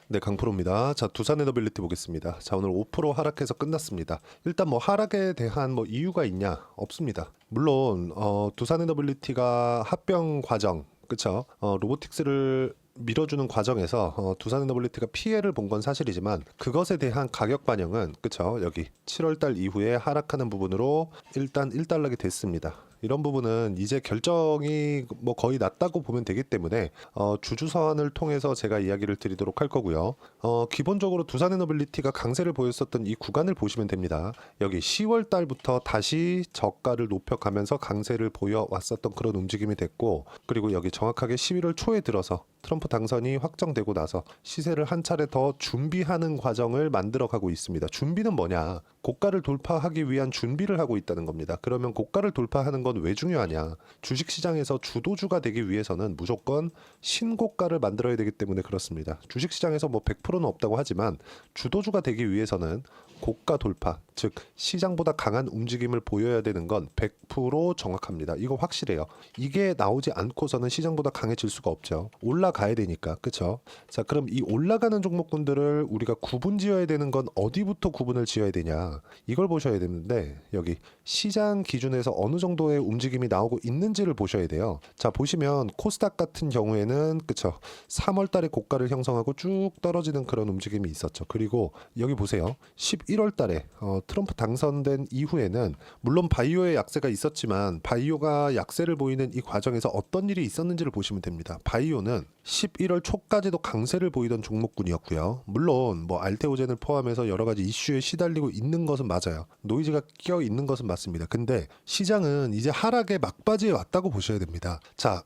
네, 강프로입니다. 자, 두산 에너빌리티 보겠습니다. 자, 오늘 5% 하락해서 끝났습니다. 일단 뭐 하락에 대한 뭐 이유가 있냐? 없습니다. 물론 두산 에너빌리티가 합병 과정, 그쵸? 로보틱스를 밀어주는 과정에서 두산 에너빌리티가 피해를 본 건 사실이지만 그것에 대한 가격 반영은 그쵸? 여기 7월달 이후에 하락하는 부분으로 일단 일단락이 됐습니다. 이런 부분은 이제 결정이 뭐 거의 났다고 보면 되기 때문에 주주 서한을 통해서 제가 이야기를 드리도록 할 거고요. 기본적으로 두산 에너빌리티가 강세를 보였었던 이 구간을 보시면 됩니다. 여기 10월 달부터 다시 저가를 높여가면서 강세를 보여왔었던 그런 움직임이 됐고, 그리고 여기 정확하게 11월 초에 들어서 트럼프 당선이 확정되고 나서 시세를 한 차례 더 준비하는 과정을 만들어가고 있습니다. 준비는 뭐냐? 고가를 돌파하기 위한 준비를 하고 있다는 겁니다. 그러면 고가를 돌파하는 건 왜 중요하냐? 주식시장에서 주도주가 되기 위해서는 무조건 신고가를 만들어야 되기 때문에 그렇습니다. 주식시장에서 뭐 100%는 없다고 하지만 주도주가 되기 위해서는 고가 돌파, 즉 시장보다 강한 움직임을 보여야 되는 건 100% 정확합니다. 이거 확실해요. 이게 나오지 않고서는 시장보다 강해질 수가 없죠. 올라가야 되니까, 그렇죠? 자, 그럼 이 올라가는 종목군들을 우리가 구분 지어야 되는 건 어디부터 구분을 지어야 되냐? 이걸 보셔야 되는데 여기 시장 기준에서 어느 정도의 움직임이 나오고 있는지를 보셔야 돼요. 자, 보시면 코스닥 같은 경우에는 그쵸, 3월 달에 고가를 형성하고 쭉 떨어지는 그런 움직임이 있었죠. 그리고 여기 보세요. 11월 달에 트럼프 당선된 이후에는 물론 바이오의 약세가 있었지만 바이오가 약세를 보이는 이 과정에서 어떤 일이 있었는지를 보시면 됩니다. 바이오는 11월 초까지도 강세를 보이던 종목군이었고요. 물론 뭐 알테오젠을 포함해서 여러 가지 이슈에 시달리고 있는 것은 맞아요. 노이즈가 끼어 있는 것은 맞습니다. 근데 시장은 이제 하락의 막바지에 왔다고 보셔야 됩니다. 자,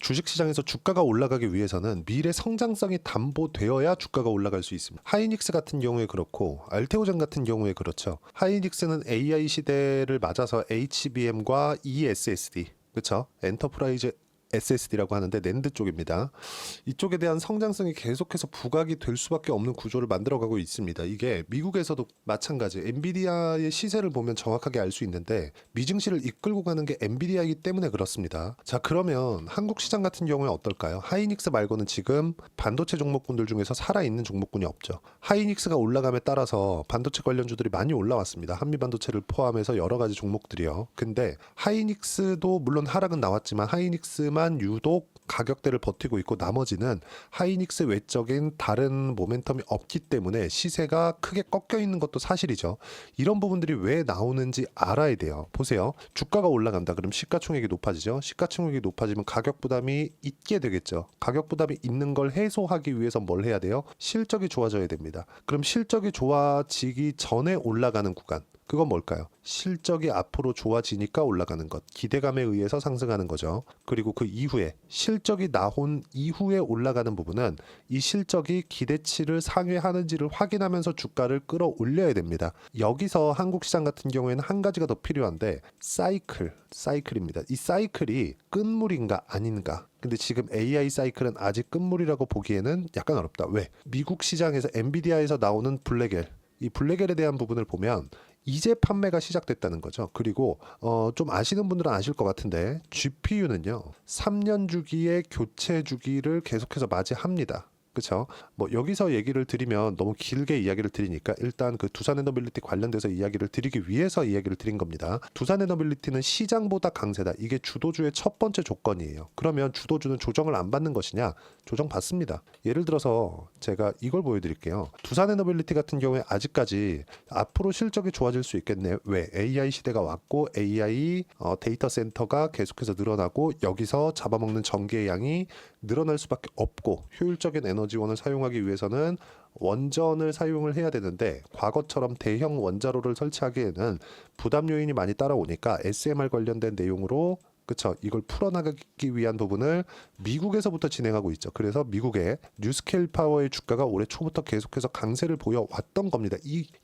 주식시장에서 주가가 올라가기 위해서는 미래 성장성이 담보되어야 주가가 올라갈 수 있습니다. 하이닉스 같은 경우에 그렇고 알테오젠 같은 경우에 그렇죠. 하이닉스는 AI 시대를 맞아서 HBM과 ESSD, 그렇죠? 엔터프라이즈 SSD라고 하는데 낸드 쪽입니다. 이쪽에 대한 성장성이 계속해서 부각이 될 수밖에 없는 구조를 만들어가고 있습니다. 이게 미국에서도 마찬가지. 엔비디아의 시세를 보면 정확하게 알 수 있는데 미증시를 이끌고 가는 게 엔비디아이기 때문에 그렇습니다. 자, 그러면 한국 시장 같은 경우에 어떨까요? 하이닉스 말고는 지금 반도체 종목군들 중에서 살아있는 종목군이 없죠. 하이닉스가 올라감에 따라서 반도체 관련주들이 많이 올라왔습니다. 한미반도체를 포함해서 여러 가지 종목들이요. 근데 하이닉스도 물론 하락은 나왔지만 하이닉스만 유독 가격대를 버티고 있고 나머지는 하이닉스 외적인 다른 모멘텀이 없기 때문에 시세가 크게 꺾여 있는 것도 사실이죠. 이런 부분들이 왜 나오는지 알아야 돼요. 보세요. 주가가 올라간다. 그럼 시가총액이 높아지죠. 시가총액이 높아지면 가격 부담이 있게 되겠죠. 가격 부담이 있는 걸 해소하기 위해서 뭘 해야 돼요? 실적이 좋아져야 됩니다. 그럼 실적이 좋아지기 전에 올라가는 구간, 그건 뭘까요? 실적이 앞으로 좋아지니까 올라가는 것, 기대감에 의해서 상승하는 거죠. 그리고 그 이후에 실적이 나온 이후에 올라가는 부분은 이 실적이 기대치를 상회하는지를 확인하면서 주가를 끌어올려야 됩니다. 여기서 한국 시장 같은 경우에는 한 가지가 더 필요한데 사이클입니다. 이 사이클이 끝물인가 아닌가. 근데 지금 AI 사이클은 아직 끝물이라고 보기에는 약간 어렵다. 왜? 미국 시장에서 엔비디아에서 나오는 블랙엘, 이 블랙엘에 대한 부분을 보면 이제 판매가 시작됐다는 거죠. 그리고 좀 아시는 분들은 아실 것 같은데 GPU는요 3년 주기의 교체 주기를 계속해서 맞이합니다. 그렇죠? 뭐 여기서 얘기를 드리면 너무 길게 이야기를 드리니까 일단 그 두산 에너빌리티 관련돼서 이야기를 드리기 위해서 이야기를 드린 겁니다. 두산 에너빌리티는 시장보다 강세다. 이게 주도주의 첫 번째 조건이에요. 그러면 주도주는 조정을 안 받는 것이냐? 조정 받습니다. 예를 들어서 제가 이걸 보여드릴게요. 두산 에너빌리티 같은 경우에 아직까지 앞으로 실적이 좋아질 수 있겠네. 왜? AI 시대가 왔고 AI 데이터 센터가 계속해서 늘어나고 여기서 잡아먹는 전기의 양이 늘어날 수밖에 없고 효율적인 에너지원을 사용하기 위해서는 원전을 사용을 해야 되는데 과거처럼 대형 원자로를 설치하기에는 부담 요인이 많이 따라오니까 SMR 관련된 내용으로 그쵸, 이걸 풀어나가기 위한 부분을 미국에서부터 진행하고 있죠. 그래서 미국의 뉴스케일 파워의 주가가 올해 초부터 계속해서 강세를 보여왔던 겁니다.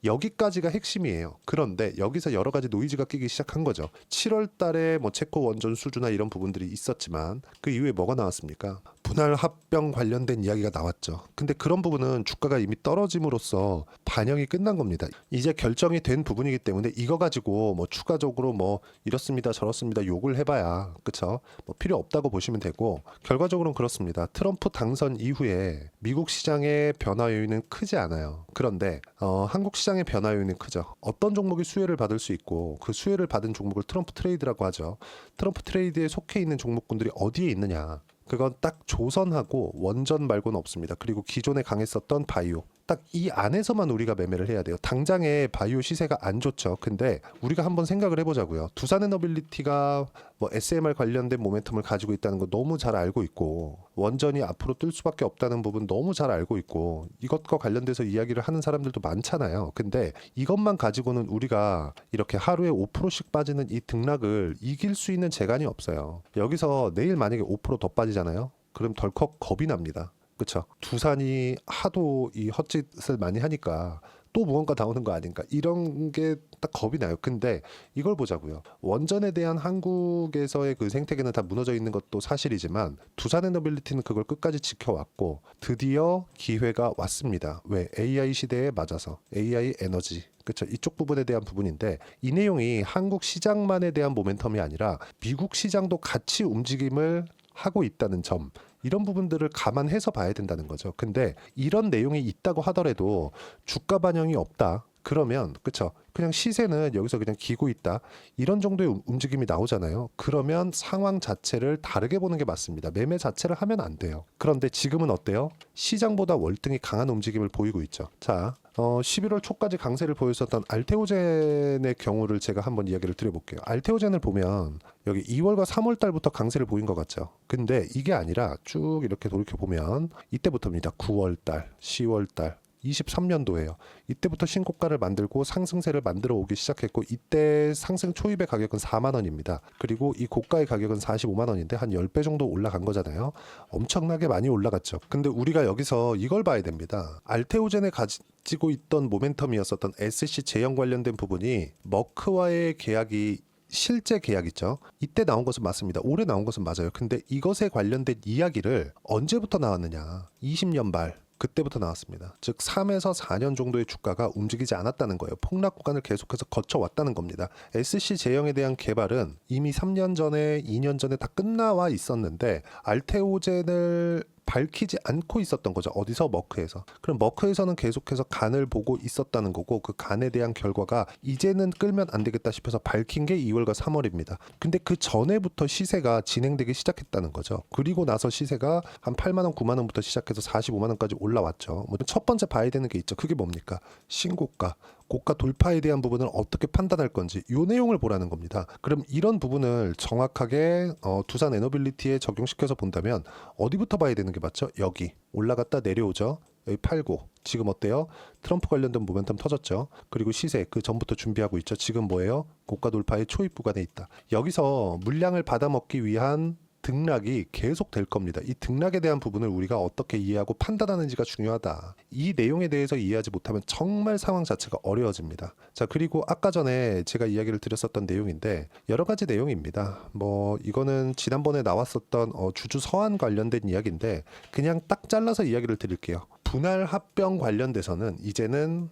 여기까지가 핵심이에요. 그런데 여기서 여러 가지 노이즈가 끼기 시작한 거죠. 7월 달에 뭐 체코 원전 수주나 이런 부분들이 있었지만 그 이후에 뭐가 나왔습니까? 분할 합병 관련된 이야기가 나왔죠. 근데 그런 부분은 주가가 이미 떨어짐으로써 반영이 끝난 겁니다. 이제 결정이 된 부분이기 때문에 이거 가지고 뭐 추가적으로 뭐 이렇습니다 저렇습니다 욕을 해봐야 그쵸? 뭐 필요 없다고 보시면 되고, 결과적으로는 그렇습니다. 트럼프 당선 이후에 미국 시장의 변화 요인은 크지 않아요. 그런데 한국 시장의 변화 요인은 크죠. 어떤 종목이 수혜를 받을 수 있고, 그 수혜를 받은 종목을 트럼프 트레이드라고 하죠. 트럼프 트레이드에 속해 있는 종목군들이 어디에 있느냐, 그건 딱 조선하고 원전 말고는 없습니다. 그리고 기존에 강했었던 바이오, 딱 이 안에서만 우리가 매매를 해야 돼요. 당장에 바이오 시세가 안 좋죠. 근데 우리가 한번 생각을 해보자고요. 두산에너빌리티가 뭐 SMR 관련된 모멘텀을 가지고 있다는 거 너무 잘 알고 있고, 원전이 앞으로 뜰 수밖에 없다는 부분 너무 잘 알고 있고, 이것과 관련돼서 이야기를 하는 사람들도 많잖아요. 근데 이것만 가지고는 우리가 이렇게 하루에 5%씩 빠지는 이 등락을 이길 수 있는 재간이 없어요. 여기서 내일 만약에 5%더 빠지잖아요. 그럼 덜컥 겁이 납니다. 그렇죠. 두산이 하도 이 헛짓을 많이 하니까 또 무언가 나오는 거 아닌가, 이런 게 딱 겁이 나요. 근데 이걸 보자고요. 원전에 대한 한국에서의 그 생태계는 다 무너져 있는 것도 사실이지만 두산에너빌리티는 그걸 끝까지 지켜왔고, 드디어 기회가 왔습니다. 왜? AI 시대에 맞아서 AI 에너지, 그렇죠. 이쪽 부분에 대한 부분인데, 이 내용이 한국 시장만에 대한 모멘텀이 아니라 미국 시장도 같이 움직임을 하고 있다는 점, 이런 부분들을 감안해서 봐야 된다는 거죠. 근데 이런 내용이 있다고 하더라도 주가 반영이 없다 그러면, 그쵸, 그냥 시세는 여기서 그냥 기고 있다, 이런 정도의 움직임이 나오잖아요. 그러면 상황 자체를 다르게 보는 게 맞습니다. 매매 자체를 하면 안 돼요. 그런데 지금은 어때요? 시장보다 월등히 강한 움직임을 보이고 있죠. 자, 11월 초까지 강세를 보였었던 알테오젠의 경우를 제가 한번 이야기를 드려볼게요. 알테오젠을 보면 여기 2월과 3월 달부터 강세를 보인 것 같죠. 근데 이게 아니라 쭉 이렇게 돌이켜보면 이때부터입니다. 9월 달, 10월 달, 23년도에요. 이때부터 신고가를 만들고 상승세를 만들어 오기 시작했고, 이때 상승 초입의 가격은 4만 원입니다. 그리고 이 고가의 가격은 45만 원인데 한 10배 정도 올라간 거잖아요. 엄청나게 많이 올라갔죠. 근데 우리가 여기서 이걸 봐야 됩니다. 알테오젠에 가지고 있던 모멘텀이었었던 SC 제형 관련된 부분이 머크와의 계약이 실제 계약 있죠. 이때 나온 것은 맞습니다. 올해 나온 것은 맞아요. 근데 이것에 관련된 이야기를 언제부터 나왔느냐, 20년 말 그때부터 나왔습니다. 즉 3에서 4년 정도의 주가가 움직이지 않았다는 거예요. 폭락 구간을 계속해서 거쳐왔다는 겁니다. SC 제형에 대한 개발은 이미 3년 전에 2년 전에 다 끝나와 있었는데 알테오젠을 밝히지 않고 있었던 거죠. 어디서? 머크에서. 그럼 머크에서는 계속해서 간을 보고 있었다는 거고, 그 간에 대한 결과가 이제는 끌면 안 되겠다 싶어서 밝힌 게 2월과 3월입니다. 근데 그 전에부터 시세가 진행되기 시작했다는 거죠. 그리고 나서 시세가 한 8만 원, 9만 원부터 시작해서 45만 원까지 올라왔죠. 첫 번째 봐야 되는 게 있죠. 그게 뭡니까? 신고가. 고가 돌파에 대한 부분을 어떻게 판단할 건지, 이 내용을 보라는 겁니다. 그럼 이런 부분을 정확하게 두산 에너빌리티에 적용시켜서 본다면 어디부터 봐야 되는 게 맞죠? 여기 올라갔다 내려오죠. 여기 팔고, 지금 어때요? 트럼프 관련된 모멘텀 터졌죠. 그리고 시세 그 전부터 준비하고 있죠. 지금 뭐예요? 고가 돌파의 초입 구간에 있다. 여기서 물량을 받아먹기 위한 등락이 계속 될 겁니다. 이 등락에 대한 부분을 우리가 어떻게 이해하고 판단하는지가 중요하다. 이 내용에 대해서 이해하지 못하면 정말 상황 자체가 어려워집니다. 자, 그리고 아까 전에 제가 이야기를 드렸었던 내용인데 여러 가지 내용입니다. 뭐 이거는 지난번에 나왔었던 주주 서한 관련된 이야기인데 그냥 딱 잘라서 이야기를 드릴게요. 분할 합병 관련돼서는 이제는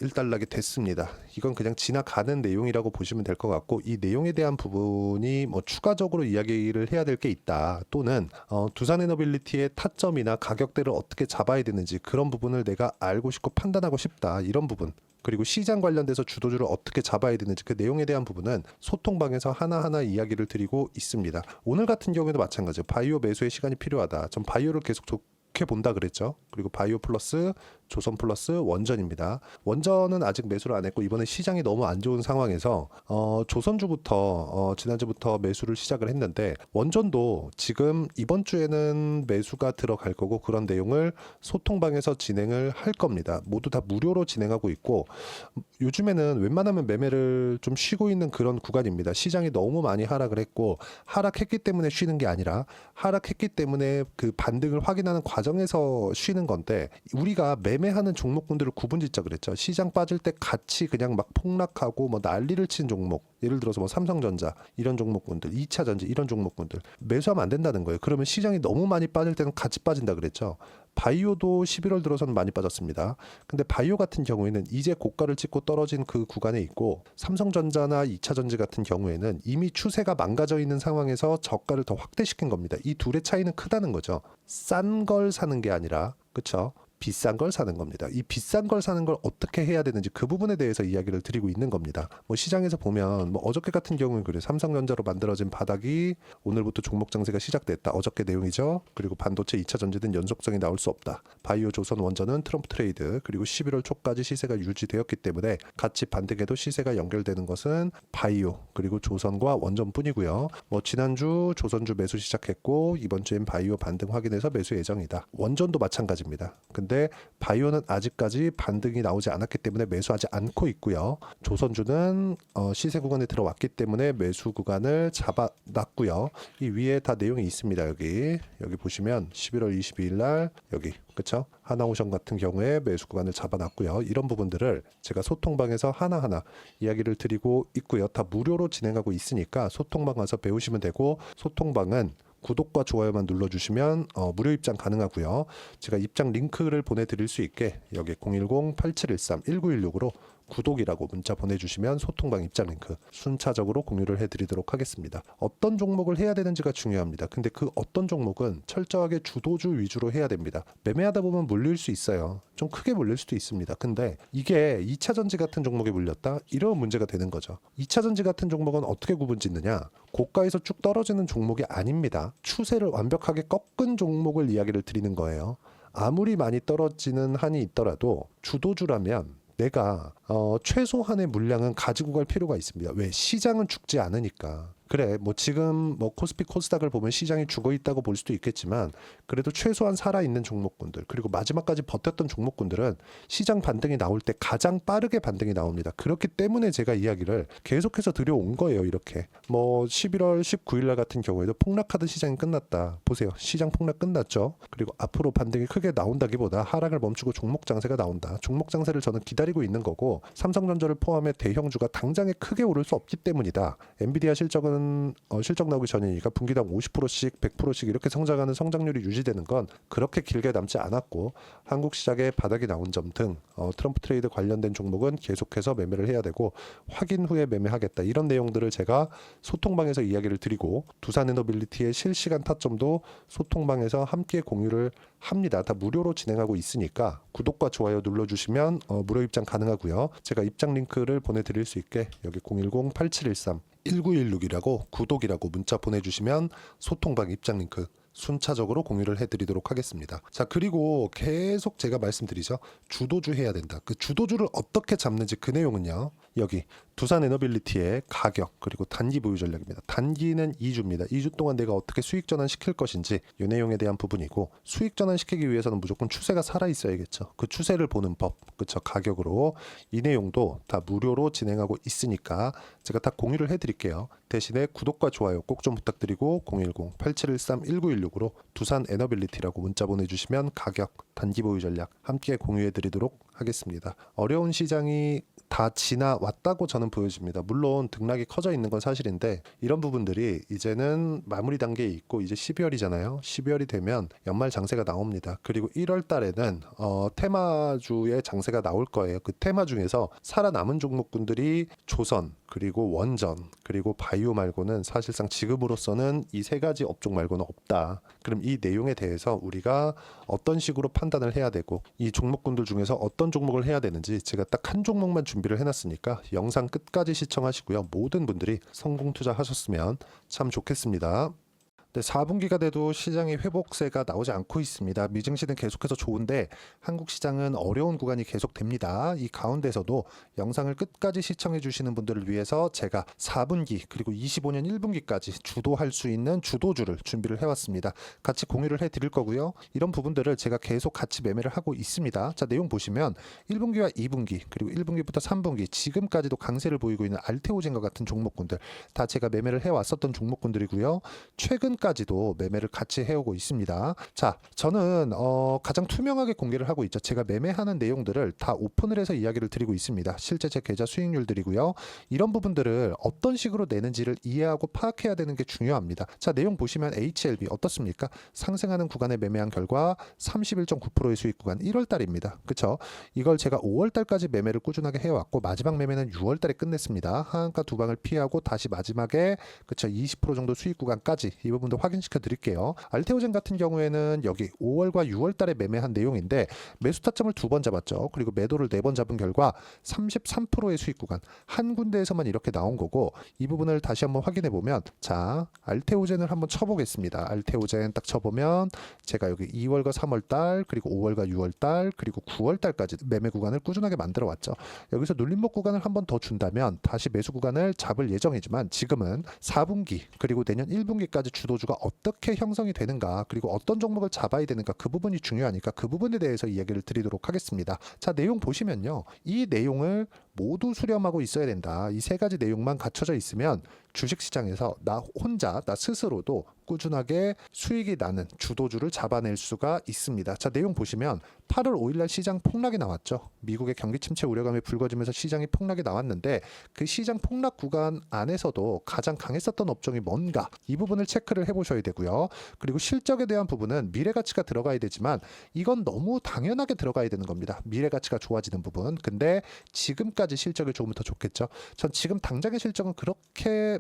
일단락이 됐습니다. 이건 그냥 지나가는 내용이라고 보시면 될 것 같고, 이 내용에 대한 부분이 뭐 추가적으로 이야기를 해야 될 게 있다, 또는 두산에너빌리티의 타점이나 가격대를 어떻게 잡아야 되는지 그런 부분을 내가 알고 싶고 판단하고 싶다, 이런 부분, 그리고 시장 관련돼서 주도주를 어떻게 잡아야 되는지 그 내용에 대한 부분은 소통방에서 하나하나 이야기를 드리고 있습니다. 오늘 같은 경우에도 마찬가지예요. 바이오 매수의 시간이 필요하다. 전 바이오를 계속 좋게 본다 그랬죠. 그리고 바이오 플러스 조선 플러스 원전입니다. 원전은 아직 매수를 안 했고, 이번에 시장이 너무 안 좋은 상황에서 조선주부터 지난주부터 매수를 시작을 했는데, 원전도 지금 이번 주에는 매수가 들어갈 거고, 그런 내용을 소통방에서 진행을 할 겁니다. 모두 다 무료로 진행하고 있고, 요즘에는 웬만하면 매매를 좀 쉬고 있는 그런 구간입니다. 시장이 너무 많이 하락을 했고, 하락했기 때문에 쉬는 게 아니라 하락했기 때문에 그 반등을 확인하는 과정 과정에서 쉬는 건데 우리가 매매하는 종목군들을 구분짓자 그랬죠. 시장 빠질 때 같이 그냥 막 폭락하고 뭐 난리를 친 종목, 예를 들어서 뭐 삼성전자 이런 종목군들, 2차전지 이런 종목군들 매수하면 안 된다는 거예요. 그러면 시장이 너무 많이 빠질 때는 같이 빠진다 그랬죠. 바이오도 11월 들어서는 많이 빠졌습니다. 근데 바이오 같은 경우에는 이제 고가를 찍고 떨어진 그 구간에 있고, 삼성전자나 2차전지 같은 경우에는 이미 추세가 망가져 있는 상황에서 저가를 더 확대시킨 겁니다. 이 둘의 차이는 크다는 거죠. 싼 걸 사는 게 아니라, 그렇죠? 비싼 걸 사는 겁니다. 이 비싼 걸 사는 걸 어떻게 해야 되는지 그 부분에 대해서 이야기를 드리고 있는 겁니다. 뭐 시장에서 보면 뭐 어저께 같은 경우는 그래요. 삼성전자로 만들어진 바닥이 오늘부터 종목 장세가 시작됐다. 어저께 내용이죠. 그리고 반도체 2차 전지는 연속성이 나올 수 없다. 바이오 조선 원전은 트럼프 트레이드, 그리고 11월 초까지 시세가 유지되었기 때문에 같이 반등해도 시세가 연결되는 것은 바이오 그리고 조선과 원전뿐이고요. 뭐 지난주 조선주 매수 시작했고 이번 주엔 바이오 반등 확인해서 매수 예정이다. 원전도 마찬가지입니다. 근데 바이오는 아직까지 반등이 나오지 않았기 때문에 매수하지 않고 있고요. 조선주는 시세 구간에 들어왔기 때문에 매수 구간을 잡아놨고요. 이 위에 다 내용이 있습니다. 여기 보시면 11월 22일 날 여기, 그렇죠? 하나오션 같은 경우에 매수 구간을 잡아놨고요. 이런 부분들을 제가 소통방에서 하나하나 이야기를 드리고 있고요. 다 무료로 진행하고 있으니까 소통방 가서 배우시면 되고, 소통방은 구독과 좋아요만 눌러주시면 무료 입장 가능하고요. 제가 입장 링크를 보내드릴 수 있게 여기 010-8713-1916으로 구독이라고 문자 보내주시면 소통방 입장 링크 순차적으로 공유를 해드리도록 하겠습니다. 어떤 종목을 해야 되는지가 중요합니다. 근데 그 어떤 종목은 철저하게 주도주 위주로 해야 됩니다. 매매하다 보면 물릴 수 있어요. 좀 크게 물릴 수도 있습니다. 근데 이게 2차전지 같은 종목에 물렸다? 이런 문제가 되는 거죠. 2차전지 같은 종목은 어떻게 구분 짓느냐? 고가에서 쭉 떨어지는 종목이 아닙니다. 추세를 완벽하게 꺾은 종목을 이야기를 드리는 거예요. 아무리 많이 떨어지는 한이 있더라도 주도주라면 내가 최소한의 물량은 가지고 갈 필요가 있습니다. 왜? 시장은 죽지 않으니까. 그래, 뭐 지금 뭐 코스피 코스닥을 보면 시장이 죽어 있다고 볼 수도 있겠지만, 그래도 최소한 살아 있는 종목군들, 그리고 마지막까지 버텼던 종목군들은 시장 반등이 나올 때 가장 빠르게 반등이 나옵니다. 그렇기 때문에 제가 이야기를 계속해서 드려온 거예요. 이렇게 뭐 11월 19일 날 같은 경우에도 폭락하던 시장이 끝났다. 보세요, 시장 폭락 끝났죠. 그리고 앞으로 반등이 크게 나온다기보다 하락을 멈추고 종목 장세가 나온다. 종목 장세를 저는 기다리고 있는 거고, 삼성전자를 포함해 대형주가 당장에 크게 오를 수 없기 때문이다. 엔비디아 실적은 실적 나오기 전이니까 분기당 50%씩 100%씩 이렇게 성장하는 성장률이 유지되는 건 그렇게 길게 남지 않았고, 한국 시장에 바닥이 나온 점 등 트럼프 트레이드 관련된 종목은 계속해서 매매를 해야 되고, 확인 후에 매매하겠다, 이런 내용들을 제가 소통방에서 이야기를 드리고, 두산에너빌리티의 실시간 타점도 소통방에서 함께 공유를 합니다. 다 무료로 진행하고 있으니까 구독과 좋아요 눌러주시면 무료 입장 가능하고요. 제가 입장 링크를 보내드릴 수 있게 여기 010-8713-1916이라고 구독이라고 문자 보내주시면 소통방 입장 링크 순차적으로 공유를 해드리도록 하겠습니다. 자, 그리고 계속 제가 말씀드리죠. 주도주 해야 된다. 그 주도주를 어떻게 잡는지 그 내용은요. 여기 두산에너빌리티의 가격 그리고 단기 보유 전략입니다. 단기는 2주입니다. 2주 동안 내가 어떻게 수익 전환 시킬 것인지 이 내용에 대한 부분이고, 수익 전환 시키기 위해서는 무조건 추세가 살아 있어야겠죠. 그 추세를 보는 법, 그렇죠? 가격으로 이 내용도 다 무료로 진행하고 있으니까 제가 다 공유를 해드릴게요. 대신에 구독과 좋아요 꼭 좀 부탁드리고 010-8713-1916으로 두산에너빌리티라고 문자 보내주시면 가격, 단기 보유 전략 함께 공유해드리도록 하겠습니다. 어려운 시장이 다 지나왔다고 저는 보여집니다. 물론 등락이 커져 있는 건 사실인데, 이런 부분들이 이제는 마무리 단계에 있고, 이제 12월이잖아요. 12월이 되면 연말 장세가 나옵니다. 그리고 1월 달에는 테마주의 장세가 나올 거예요. 그 테마 중에서 살아남은 종목군들이 조선, 그리고 원전, 그리고 바이오 말고는 사실상 지금으로서는 이 세 가지 업종 말고는 없다. 그럼 이 내용에 대해서 우리가 어떤 식으로 판단을 해야 되고, 이 종목군들 중에서 어떤 종목을 해야 되는지 제가 딱 한 종목만 준비를 해놨으니까 영상 끝까지 시청하시고요. 모든 분들이 성공 투자하셨으면 참 좋겠습니다. 네, 4분기가 돼도 시장의 회복세가 나오지 않고 있습니다. 미증시는 계속해서 좋은데 한국 시장은 어려운 구간이 계속됩니다. 이 가운데서도 영상을 끝까지 시청해 주시는 분들을 위해서 제가 4분기 그리고 25년 1분기까지 주도할 수 있는 주도주를 준비를 해왔습니다. 같이 공유를 해드릴 거고요. 이런 부분들을 제가 계속 같이 매매를 하고 있습니다. 자, 내용 보시면 1분기와 2분기 그리고 1분기부터 3분기 지금까지도 강세를 보이고 있는 알테오젠과 같은 종목군들 다 제가 매매를 해왔었던 종목군들이고요. 최근 지금까지도 매매를 같이 해오고 있습니다. 자, 저는 가장 투명하게 공개를 하고 있죠. 제가 매매하는 내용들을 다 오픈을 해서 이야기를 드리고 있습니다. 실제 제 계좌 수익률들이고요. 이런 부분들을 어떤 식으로 내는지를 이해하고 파악해야 되는 게 중요합니다. 자, 내용 보시면 HLB 어떻습니까? 상승하는 구간에 매매한 결과 31.9%의 수익 구간 1월 달입니다. 그쵸? 이걸 제가 5월 달까지 매매를 꾸준하게 해왔고 마지막 매매는 6월 달에 끝냈습니다. 하한가 두 방을 피하고 다시 마지막에 그쵸 20% 정도 수익 구간까지 이 부분도 확인시켜 드릴게요. 알테오젠 같은 경우에는 여기 5월과 6월 달에 매매한 내용인데 매수 타점을 2번 잡았죠. 그리고 매도를 4번 잡은 결과 33%의 수익 구간 한 군데에서만 이렇게 나온 거고 이 부분을 다시 한번 확인해 보면 자 알테오젠을 한번 쳐보겠습니다. 알테오젠 딱 쳐보면 제가 여기 2월과 3월 달 그리고 5월과 6월 달 그리고 9월 달까지 매매 구간을 꾸준하게 만들어 왔죠. 여기서 눌림목 구간을 한번 더 준다면 다시 매수 구간을 잡을 예정이지만 지금은 4분기 그리고 내년 1분기까지 주도주가 어떻게 형성이 되는가 그리고 어떤 종목을 잡아야 되는가 그 부분이 중요하니까 그 부분에 대해서 이야기를 드리도록 하겠습니다. 자, 내용 보시면요. 이 내용을 모두 수렴하고 있어야 된다. 이 세 가지 내용만 갖춰져 있으면 주식시장에서 나 혼자 나 스스로도 꾸준하게 수익이 나는 주도주를 잡아낼 수가 있습니다. 자, 내용 보시면 8월 5일날 시장 폭락이 나왔죠. 미국의 경기 침체 우려감이 불거지면서 시장이 폭락이 나왔는데 그 시장 폭락 구간 안에서도 가장 강했었던 업종이 뭔가 이 부분을 체크를 해보셔야 되고요. 그리고 실적에 대한 부분은 미래가치가 들어가야 되지만 이건 너무 당연하게 들어가야 되는 겁니다. 미래가치가 좋아지는 부분. 근데 지금까지 실적이 조금 더 좋겠죠. 전 지금 당장의 실적은 그렇게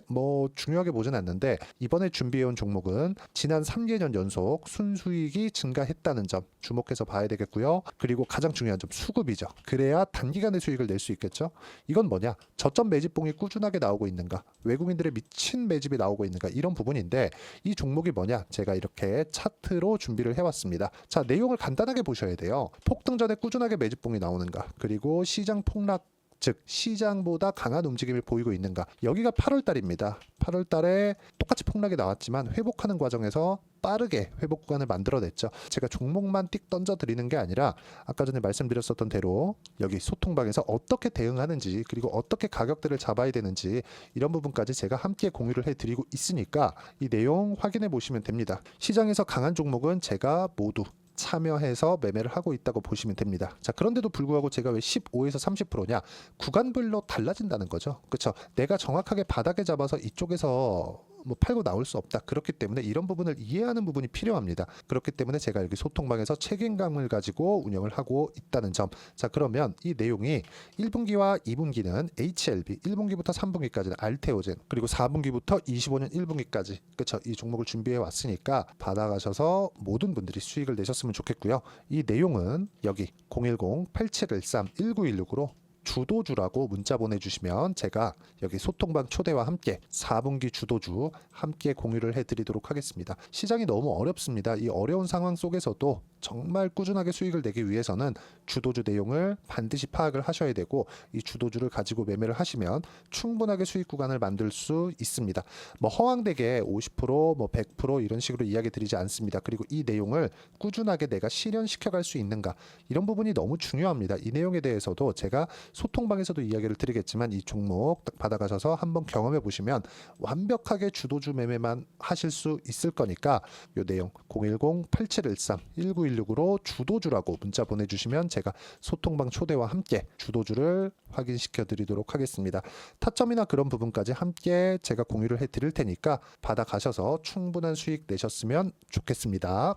중요하게 보진 않는데 이번에 준비해온 종목은 지난 3개년 연속 순수익이 증가했다는 점 주목해서 봐야 되겠고요. 그리고 가장 중요한 점 수급이죠. 그래야 단기간에 수익을 낼 수 있겠죠. 이건 뭐냐? 저점 매집봉이 꾸준하게 나오고 있는가? 외국인들의 미친 매집이 나오고 있는가? 이런 부분인데 이 종목이 뭐냐? 제가 이렇게 차트로 준비를 해왔습니다. 자, 내용을 간단하게 보셔야 돼요. 폭등 전에 꾸준하게 매집봉이 나오는가? 그리고 시장 폭락 즉 시장보다 강한 움직임을 보이고 있는가. 여기가 8월 달입니다. 8월 달에 똑같이 폭락이 나왔지만 회복하는 과정에서 빠르게 회복 구간을 만들어냈죠. 제가 종목만 띡 던져 드리는 게 아니라 아까 전에 말씀드렸었던 대로 여기 소통방에서 어떻게 대응하는지 그리고 어떻게 가격대를 잡아야 되는지 이런 부분까지 제가 함께 공유를 해드리고 있으니까 이 내용 확인해 보시면 됩니다. 시장에서 강한 종목은 제가 모두 참여해서 매매를 하고 있다고 보시면 됩니다. 자, 그런데도 불구하고 제가 왜 15에서 30%냐? 구간별로 달라진다는 거죠. 그렇죠? 내가 정확하게 바닥에 잡아서 이쪽에서 팔고 나올 수 없다. 그렇기 때문에 이런 부분을 이해하는 부분이 필요합니다. 그렇기 때문에 제가 여기 소통방에서 책임감을 가지고 운영을 하고 있다는 점. 자, 그러면 이 내용이 1분기와 2분기는 HLB, 1분기부터 3분기까지는 알테오젠, 그리고 4분기부터 25년 1분기까지 그렇죠? 이 종목을 준비해 왔으니까 받아가셔서 모든 분들이 수익을 내셨으면 좋겠고요. 이 내용은 여기 010-8713-1916으로 주도주라고 문자 보내주시면 제가 여기 소통방 초대와 함께 4분기 주도주 함께 공유를 해드리도록 하겠습니다. 시장이 너무 어렵습니다. 이 어려운 상황 속에서도 정말 꾸준하게 수익을 내기 위해서는 주도주 내용을 반드시 파악을 하셔야 되고 이 주도주를 가지고 매매를 하시면 충분하게 수익 구간을 만들 수 있습니다. 허황되게 50%, 100% 이런 식으로 이야기 드리지 않습니다. 그리고 이 내용을 꾸준하게 내가 실현시켜 갈 수 있는가 이런 부분이 너무 중요합니다. 이 내용에 대해서도 제가 소통방에서도 이야기를 드리겠지만 이 종목 딱 받아가셔서 한번 경험해 보시면 완벽하게 주도주 매매만 하실 수 있을 거니까 이 내용 010-8713-1916으로 주도주라고 문자 보내주시면 제가 소통방 초대와 함께 주도주를 확인시켜 드리도록 하겠습니다. 타점이나 그런 부분까지 함께 제가 공유를 해 드릴 테니까 받아가셔서 충분한 수익 내셨으면 좋겠습니다.